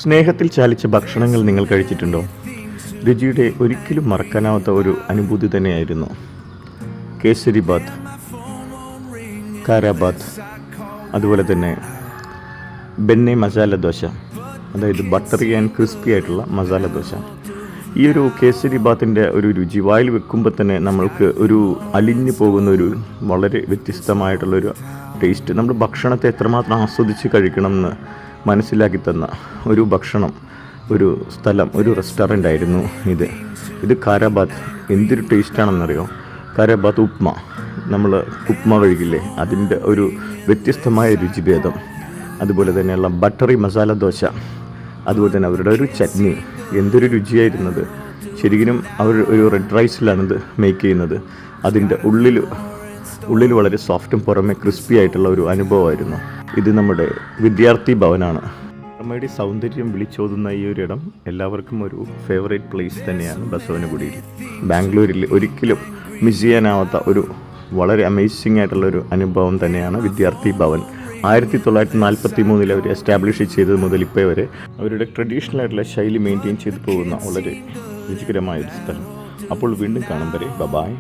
സ്നേഹത്തിൽ ചാലിച്ച ഭക്ഷണങ്ങൾ നിങ്ങൾ കഴിച്ചിട്ടുണ്ടോ? രുചിയുടെ ഒരിക്കലും മറക്കാനാവാത്ത ഒരു അനുഭൂതി തന്നെയായിരുന്നു കേസരി ബാത്ത്, കാരാബാത്ത്, അതുപോലെ തന്നെ ബെന്നെ മസാല ദോശ, അതായത് ബട്ടറി ആൻഡ് ക്രിസ്പി ആയിട്ടുള്ള മസാല ദോശ. ഈ ഒരു കേസരി ബാത്തിൻ്റെ ഒരു രുചി വായിൽ വെക്കുമ്പോൾ തന്നെ നമ്മൾക്ക് ഒരു അലിഞ്ഞു പോകുന്ന ഒരു വളരെ വ്യത്യസ്തമായിട്ടുള്ളൊരു ടേസ്റ്റ്. നമ്മൾ ഭക്ഷണത്തെ എത്രമാത്രം ആസ്വദിച്ച് കഴിക്കണം എന്ന് മനസ്സിലാക്കി തന്ന ഒരു ഭക്ഷണം, ഒരു സ്ഥലം, ഒരു റെസ്റ്റോറൻ്റ് ആയിരുന്നു ഇത് കാരാബാത്ത്. എന്തൊരു ടേസ്റ്റാണെന്നറിയോ? കാരാബാത്ത് ഉപ്മ, നമ്മൾ ഉപ്മ കഴിക്കില്ലേ, അതിൻ്റെ ഒരു വ്യത്യസ്തമായ രുചിഭേദം. അതുപോലെ തന്നെയുള്ള ബട്ടറി മസാല ദോശ, അതുപോലെ തന്നെ അവരുടെ ഒരു ചട്നി, എന്തൊരു രുചിയായിരുന്നത്. ശരിക്കും അവർ ഒരു റെഡ് റൈസിലാണിത് മേക്ക് ചെയ്യുന്നത്. അതിൻ്റെ ഉള്ളിൽ വളരെ സോഫ്റ്റും പുറമെ ക്രിസ്പി ആയിട്ടുള്ള ഒരു അനുഭവമായിരുന്നു. ഇത് നമ്മുടെ വിദ്യാർത്ഥി ഭവനാണ്. നമ്മുടെ സൗന്ദര്യം വിളിച്ചോതുന്ന ഈ ഒരു ഇടം എല്ലാവർക്കും ഒരു ഫേവറേറ്റ് പ്ലേസ് തന്നെയാണ്. ബസവനഗുഡിയിൽ, ബാംഗ്ലൂരിൽ ഒരിക്കലും മിസ് ചെയ്യാനാവാത്ത ഒരു വളരെ അമേസിംഗ് ആയിട്ടുള്ളൊരു അനുഭവം തന്നെയാണ് വിദ്യാർത്ഥി ഭവൻ. 1943 അവർ എസ്റ്റാബ്ലിഷ് ചെയ്തത് മുതൽ ഇപ്പോൾ വരെ അവരുടെ ട്രഡീഷണൽ ആയിട്ടുള്ള ശൈലി മെയിൻറ്റെയിൻ ചെയ്തു പോകുന്ന വളരെ രുചികരമായൊരു സ്ഥലം. അപ്പോൾ വീണ്ടും കാണും വരെ ബൈ.